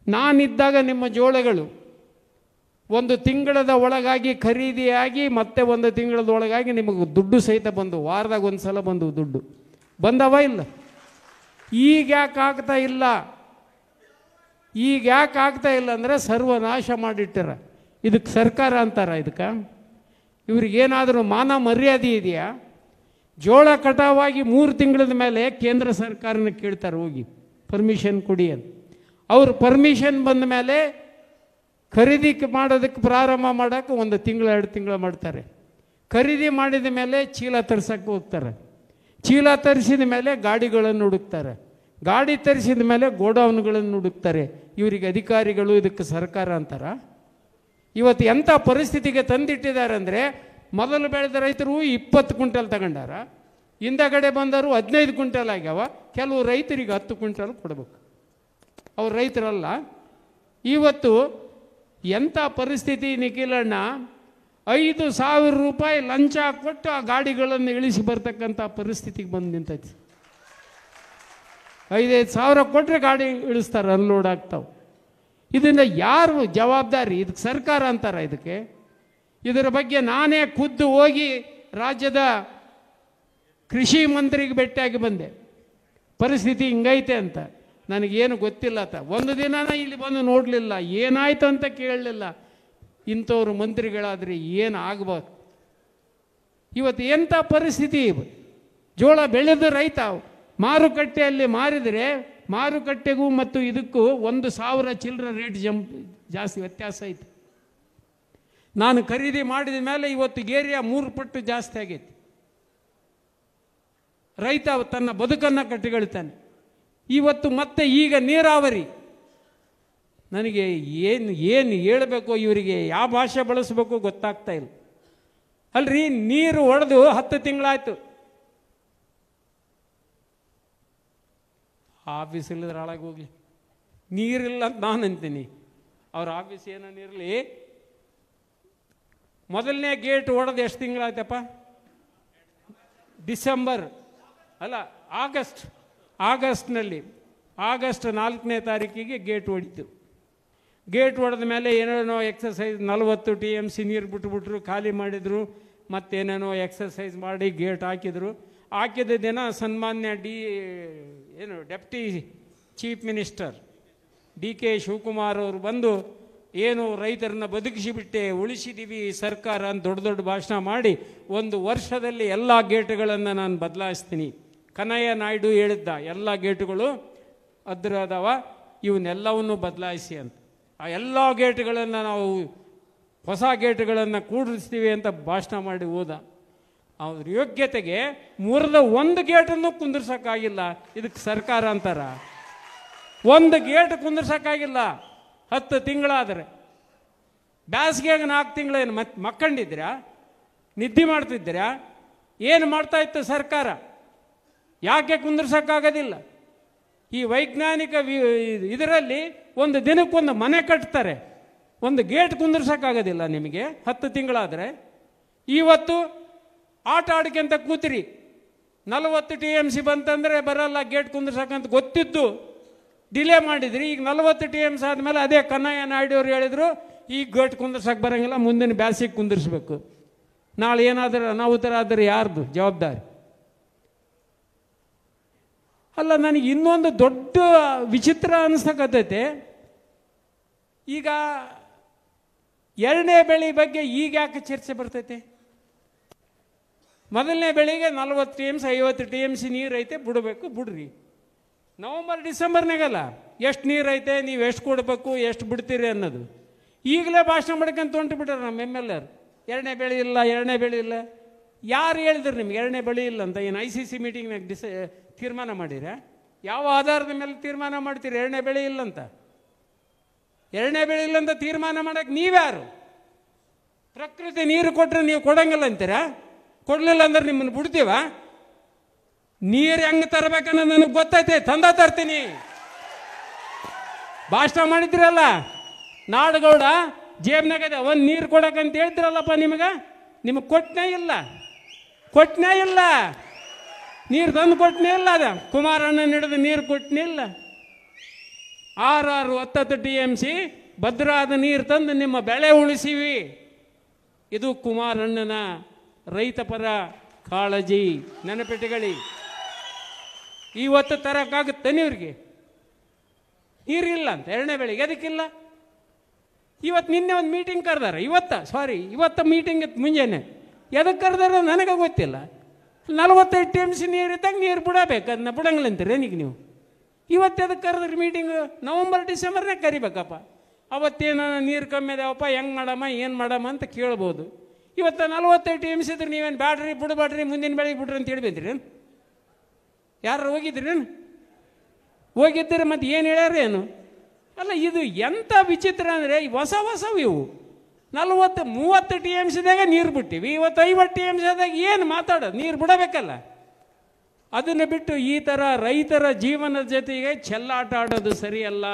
ನಾನಿದ್ದಾಗ ನಿಮ್ಮ ಜೋಳಗಳು 1 ತಿಂಗಳದ ಒಳಗಾಗಿ ಖರೀದಿಯಾಗಿ ಮತ್ತೆ 1 ತಿಂಗಳದ ಒಳಗಾಗಿ ನಿಮಗೆ ದುಡ್ಡು ಸಹಿತ ಬಂದು, ವಾರದಾಗ ಒಂದು ಸಲ ಬಂದು ದುಡ್ಡು ಬಂದವ ಇಲ್ಲ? ಈಗ ಯಾಕೆ ಆಗ್ತಾ ಇಲ್ಲ? ಈಗ ಯಾಕೆ ಆಗ್ತಾ ಇಲ್ಲ ಅಂದರೆ ಸರ್ವನಾಶ ಮಾಡಿಟ್ಟಾರ. ಇದಕ್ಕೆ ಸರ್ಕಾರ ಅಂತಾರ? ಇದಕ್ಕೆ ಇವ್ರಿಗೇನಾದರೂ ಮಾನ ಮರ್ಯಾದೆ ಇದೆಯಾ? ಜೋಳ ಕಟಾವಾಗಿ 3 ತಿಂಗಳದ ಮೇಲೆ ಕೇಂದ್ರ ಸರ್ಕಾರನ ಕೇಳ್ತಾರೆ, ಹೋಗಿ ಪರ್ಮಿಷನ್ ಕೊಡಿ ಅಂತ. ಅವರು ಪರ್ಮಿಷನ್ ಬಂದ ಮೇಲೆ ಖರೀದಿ ಮಾಡೋದಕ್ಕೆ ಪ್ರಾರಂಭ ಮಾಡೋಕ್ಕೆ 1 ತಿಂಗಳು 2 ತಿಂಗಳು ಮಾಡ್ತಾರೆ. ಖರೀದಿ ಮಾಡಿದ ಮೇಲೆ ಚೀಲ ತರ್ಸಕ್ಕೆ ಹೋಗ್ತಾರೆ. ಚೀಲ ತರಿಸಿದ ಮೇಲೆ ಗಾಡಿಗಳನ್ನು ಹುಡುಕ್ತಾರೆ. ಗಾಡಿ ತರಿಸಿದ ಮೇಲೆ ಗೋಡೌನ್ಗಳನ್ನು ಹುಡುಕ್ತಾರೆ. ಇವರಿಗೆ ಅಧಿಕಾರಿಗಳು ಇದಕ್ಕೆ ಸರ್ಕಾರ ಅಂತಾರ? ಇವತ್ತು ಎಂಥ ಪರಿಸ್ಥಿತಿಗೆ ತಂದಿಟ್ಟಿದ್ದಾರೆ ಅಂದರೆ, ಮೊದಲು ಬೆಳೆದ ರೈತರು 20 ಕ್ವಿಂಟಲ್ ತಗೊಂಡಾರ, ಹಿಂದಗಡೆ ಬಂದರು 15 ಕ್ವಿಂಟಲ್ ಆಗ್ಯಾವ. ಕೆಲವು ರೈತರಿಗೆ 10 ಕ್ವಿಂಟಲ್ ಕೊಡಬೇಕು. ಅವ್ರು ರೈತರಲ್ಲ. ಇವತ್ತು ಎಂಥ ಪರಿಸ್ಥಿತಿ ನಿಖಿಲಣ್ಣ, 5,000 ರೂಪಾಯಿ ಲಂಚ ಕೊಟ್ಟು ಆ ಗಾಡಿಗಳನ್ನು ಇಳಿಸಿ ಬರ್ತಕ್ಕಂಥ ಪರಿಸ್ಥಿತಿಗೆ ಬಂದು ನಿಂತೈತಿ. 5,000 ಕೊಟ್ಟರೆ ಗಾಡಿ ಇಳಿಸ್ತಾರೆ, ಅನ್ಲೋಡ್ ಆಗ್ತಾವೆ. ಇದರಿಂದ ಯಾರು ಜವಾಬ್ದಾರಿ? ಇದಕ್ಕೆ ಸರ್ಕಾರ ಅಂತಾರ? ಇದರ ಬಗ್ಗೆ ನಾನೇ ಖುದ್ದು ಹೋಗಿ ರಾಜ್ಯದ ಕೃಷಿ ಮಂತ್ರಿಗೆ ಭೇಟಿಯಾಗಿ ಬಂದೆ. ಪರಿಸ್ಥಿತಿ ಹಿಂಗೈತೆ ಅಂತ. ನನಗೇನು ಗೊತ್ತಿಲ್ಲ ಅಂತ. ಒಂದು ದಿನ ಇಲ್ಲಿ ಬಂದು ನೋಡಲಿಲ್ಲ, ಏನಾಯ್ತು ಅಂತ ಕೇಳಲಿಲ್ಲ. ಇಂಥವ್ರು ಮಂತ್ರಿಗಳಾದರೆ ಏನು ಆಗ್ಬೋದು? ಇವತ್ತು ಎಂಥ ಪರಿಸ್ಥಿತಿ? ಜೋಳ ಬೆಳೆದ ರೈತ ಮಾರುಕಟ್ಟೆಯಲ್ಲಿ ಮಾರಿದರೆ ಮಾರುಕಟ್ಟೆಗೂ ಮತ್ತು ಇದಕ್ಕೂ 1,000 ಚಿಲ್ಲರೆ ರೇಟ್ ಜಾಸ್ತಿ ವ್ಯತ್ಯಾಸ ಐತೆ. ನಾನು ಖರೀದಿ ಮಾಡಿದ ಮೇಲೆ ಇವತ್ತು ಏರಿಯಾ 3 ಪಟ್ಟು ಜಾಸ್ತಿ ಆಗೈತಿ. ರೈತ ತನ್ನ ಬದುಕನ್ನು ಕಟ್ಟಿಕೊಳ್ತಾನೆ. ಇವತ್ತು ಮತ್ತೆ ಈಗ ನೀರಾವರಿ, ನನಗೆ ಏನು ಹೇಳಬೇಕು, ಇವರಿಗೆ ಯಾವ ಭಾಷೆ ಬಳಸಬೇಕು ಗೊತ್ತಾಗ್ತಾ ಇಲ್ಲ. ಅಲ್ರಿ, ನೀರು ಹೊಡೆದು 10 ತಿಂಗಳಾಯ್ತು. ಆಫೀಸ್ ಇಲ್ಲದ್ರೆ ಹಾಳಾಗಿ ಹೋಗ್ಲಿ, ನೀರಿಲ್ಲ ಅಂತ ನಾನು ಅಂತೀನಿ. ಅವ್ರ ಆಫೀಸ್ ಏನೇನಿರಲಿ, ಮೊದಲನೇ ಗೇಟ್ ಹೊಡೆದು ಎಷ್ಟು ತಿಂಗಳಾಯ್ತಪ್ಪ? ಡಿಸೆಂಬರ್ ಅಲ್ಲ, ಆಗಸ್ಟ್ನಲ್ಲಿ ಆಗಸ್ಟ್ 4ನೇ ತಾರೀಕಿಗೆ ಗೇಟ್ ಹೊಡಿತು. ಗೇಟ್ ಹೊಡೆದ ಮೇಲೆ ಏನೇನೋ ಎಕ್ಸಸೈಸ್ 40 TMC ನೀರು ಬಿಟ್ಬಿಟ್ರು, ಖಾಲಿ ಮಾಡಿದರು. ಮತ್ತೇನೇನೋ ಎಕ್ಸಸೈಸ್ ಮಾಡಿ ಗೇಟ್ ಹಾಕಿದರು. ಹಾಕಿದ ದಿನ ಸನ್ಮಾನ್ಯ deputy chief minister DK Shivakumar ಅವರು ಬಂದು, ಏನು ರೈತರನ್ನ ಬದುಕಿಸಿಬಿಟ್ಟೆ, ಉಳಿಸಿದ್ದೀವಿ ಸರ್ಕಾರ ಅಂತ ದೊಡ್ಡ ಭಾಷಣ ಮಾಡಿ 1 ವರ್ಷದಲ್ಲಿ ಎಲ್ಲ ಗೇಟುಗಳನ್ನು ನಾನು ಬದಲಾಯಿಸ್ತೀನಿ. ಕನಯ್ಯ ನಾಯ್ಡು ಹೇಳಿದ್ದ, ಎಲ್ಲ ಗೇಟುಗಳು ಅದ್ರದವ, ಇವನ್ನೆಲ್ಲವನ್ನು ಬದಲಾಯಿಸಿ ಅಂತ. ಆ ಎಲ್ಲ ಗೇಟುಗಳನ್ನು ನಾವು ಹೊಸ ಗೇಟುಗಳನ್ನು ಕೂಡಿಸ್ತೀವಿ ಅಂತ ಭಾಷಣ ಮಾಡಿ ಹೋದ. ಅವ್ರ ಯೋಗ್ಯತೆಗೆ ಮುರಿದ 1 ಗೇಟನ್ನು ಕುಂದಿರ್ಸೋಕ್ಕಾಗಿಲ್ಲ. ಇದಕ್ಕೆ ಸರ್ಕಾರ ಅಂತಾರ? 1 ಗೇಟ್ ಕುಂದಿರ್ಸೋಕ್ಕಾಗಿಲ್ಲ. 10 ತಿಂಗಳಾದರೆ. ಬೇಸಿಗೆಗೆ 4 ತಿಂಗಳೇನು ಮಕ್ಕಂಡಿದ್ದೀರಾ? ನಿದ್ದೆ ಮಾಡ್ತಿದ್ದೀರಾ? ಏನು ಮಾಡ್ತಾ ಇತ್ತು ಸರ್ಕಾರ? ಯಾಕೆ ಕುಂದಿರ್ಸೋಕ್ಕಾಗೋದಿಲ್ಲ? ಈ ವೈಜ್ಞಾನಿಕ ಇದರಲ್ಲಿ 1 ದಿನಕ್ಕೊಂದು ಮನೆ ಕಟ್ತಾರೆ, 1 ಗೇಟ್ ಕುಂದಿರ್ಸೋಕ್ಕಾಗೋದಿಲ್ಲ ನಿಮಗೆ 10 ತಿಂಗಳಾದರೆ. ಇವತ್ತು ಆಟ ಆಡ್ಕೊಂತ ಕೂತಿರಿ, 40 TMC ಬಂತಂದರೆ ಬರಲ್ಲ ಗೇಟ್ ಕುಂದಿರ್ಸಕ್ಕಂತ ಗೊತ್ತಿದ್ದು ಡಿಲೇ ಮಾಡಿದ್ರಿ. ಈಗ 40 TMC ಆದಮೇಲೆ ಅದೇ ಕನ್ನಯ್ಯ ನಾಯ್ಡು ಅವರು ಹೇಳಿದರು, ಈ ಗೇಟ್ ಕುಂದಿರ್ಸಕ್ಕೆ ಬರೋಂಗಿಲ್ಲ, ಮುಂದಿನ ಬ್ಯಾಸಿಗೆ ಕುಂದಿರ್ಸ್ಬೇಕು. ನಾಳೆ ಏನಾದರೂ ಅನಾಹುತ ಆದರೆ ಯಾರ್ದು ಜವಾಬ್ದಾರಿ? ಅಲ್ಲ, ನನಗೆ ಇನ್ನೊಂದು ದೊಡ್ಡ ವಿಚಿತ್ರ ಅನಿಸ್ತಕ್ಕಂತೈತೆ. ಈಗ 2ನೇ ಬೆಳೆ ಬಗ್ಗೆ ಈಗ ಯಾಕೆ ಚರ್ಚೆ ಬರ್ತೈತೆ? ಮೊದಲನೇ ಬೆಳೆಗೆ 40 TMC 50 TMC ನೀರು ಐತೆ, ಬಿಡಬೇಕು, ಬಿಡ್ರಿ. ನವಂಬರ್ ಡಿಸೆಂಬರ್ನಾಗಲ್ಲ ಎಷ್ಟು ನೀರು ಐತೆ, ನೀವು ಎಷ್ಟು ಕೊಡಬೇಕು, ಎಷ್ಟು ಬಿಡ್ತೀರಿ ಅನ್ನೋದು ಈಗಲೇ ಭಾಷಣ ಮಾಡ್ಕೊಂತ ಹೊಂಟು ಬಿಟ್ಟಾರೆ ನಮ್ಮ MLA. 2ನೇ ಬೆಳೆ ಇಲ್ಲ, 2ನೇ ಬೆಳೆ ಇಲ್ಲ. ಯಾರು ಹೇಳಿದ್ರು ನಿಮ್ಗೆ 2ನೇ ಬೆಳೆ ಇಲ್ಲ ಅಂತ? ಏನು ICC ಮೀಟಿಂಗ್ನಾಗ ತೀರ್ಮಾನ ಮಾಡಿರ? ಯಾವ ಆಧಾರದ ಮೇಲೆ ತೀರ್ಮಾನ ಮಾಡ್ತೀರಿ 2ನೇ ಬೆಳೆ ಇಲ್ಲ ಅಂತ? 2ನೇ ಬೆಳೆ ಇಲ್ಲ ಅಂತ ತೀರ್ಮಾನ ಮಾಡಕ್ಕೆ ನೀವ್ಯಾರು? ಪ್ರಕೃತಿ ನೀರು ಕೊಟ್ಟರೆ ನೀವು ಕೊಡಂಗಿಲ್ಲ ಅಂತೀರಾ? ಕೊಡಲಿಲ್ಲ ಅಂದ್ರೆ ನಿಮ್ಮನ್ನು ಬಿಡ್ತೀವ? ನೀರು ಹೆಂಗೆ ತರಬೇಕನ್ನೋದು ನನಗೆ ಗೊತ್ತೈತೆ, ತಂದ ತರ್ತೀನಿ. ಭಾಷಣ ಮಾಡಿದ್ರಲ್ಲ ನಾಡಗೌಡ, ಜೇಬ್ನಾಗದೆ 1 ನೀರು ಕೊಡಕ್ಕಂತ ಹೇಳ್ತಿರಲ್ಲಪ್ಪ, ನಿಮಗೆ ಕೊಟ್ಟನೇ ಇಲ್ಲ. ನೀರು ತಂದು ಕೊಟ್ಟನೇ ಇಲ್ಲ. ಅದ ಕುಮಾರಣ್ಣ ಹಿಡಿದು ನೀರು ಕೊಟ್ಟನೇ ಇಲ್ಲ. 6 10 TMC ಭದ್ರಾದ ನೀರು ತಂದು ನಿಮ್ಮ ಬೆಳೆ ಉಳಿಸಿವಿ. ಇದು ಕುಮಾರಣ್ಣನ ರೈತಪರ ಕಾಳಜಿ. ನೆನಪಿಟ್ಟುಕೊಳ್ಳಿ. ಇವತ್ತು ತರಕ್ಕಾಗುತ್ತೆ ನೀವ್ರಿಗೆ? ನೀರಿಲ್ಲ ಅಂತ 2ನೇ ಬೆಳೆಗೆ ಅದಕ್ಕಿಲ್ಲ. ಇವತ್ತು ನಿನ್ನೆ ಒಂದು ಮೀಟಿಂಗ್ ಕರೆದಾರೆ, ಇವತ್ತು ಮೀಟಿಂಗ್ ಇತ್ತು ಮುಂಜಾನೆ. ಎದಕ್ಕೆ ಕರೆದಾರ ನನಗೆ ಗೊತ್ತಿಲ್ಲ. 45 TMC ನೀರಿದ್ದಾಗ ನೀರು ಬಿಡಬೇಕು, ಅದನ್ನ ಬಿಡಂಗಿಲ್ಲಂತೀರಿ ಏನೀಗ ನೀವು? ಇವತ್ತು ಎದಕ್ಕೆ ಕರೆದ್ರಿ ಮೀಟಿಂಗು? ನವಂಬರ್ ಡಿಸೆಂಬರ್ನಾಗ ಕರಿಬೇಕಪ್ಪ. ಅವತ್ತೇನೋ ನೀರು ಕಮ್ಮಿ ಅದಾವಪ್ಪ, ಹೆಂಗೆ ಮಾಡಮ್ಮ ಏನು ಮಾಡಮ್ಮ ಅಂತ ಕೇಳ್ಬೋದು. ಇವತ್ತು 45 TMC ಇದ್ರೆ ನೀವೇನು ಬ್ಯಾಡ್ರಿ ಬಿಡಬೇಡ್ರಿ ಮುಂದಿನ ಬೆಳೆಗೆ ಬಿಡ್ರಿ ಅಂತ ಹೇಳ್ಬೇದ್ರಿ? ಯಾರು ಹೋಗಿದ್ರಿ? ಹೋಗಿದ್ದೀರಿ ಮತ್ತು ಏನು ಹೇಳ್ಯಾರ ಏನು? ಅಲ್ಲ, ಇದು ಎಂಥ ವಿಚಿತ್ರ ಅಂದರೆ ಹೊಸವು ಇವು. 40-30 TMCದಾಗ ನೀರು ಬಿಟ್ಟಿವಿ, ಇವತ್ತು 50 TMCದಾಗ ಏನು ಮಾತಾಡೋದು? ನೀರು ಬಿಡಬೇಕಲ್ಲ. ಅದನ್ನು ಬಿಟ್ಟು ಈ ಥರ ರೈತರ ಜೀವನದ ಜೊತೆಗೆ ಚೆಲ್ಲಾಟ ಆಡೋದು ಸರಿಯಲ್ಲ.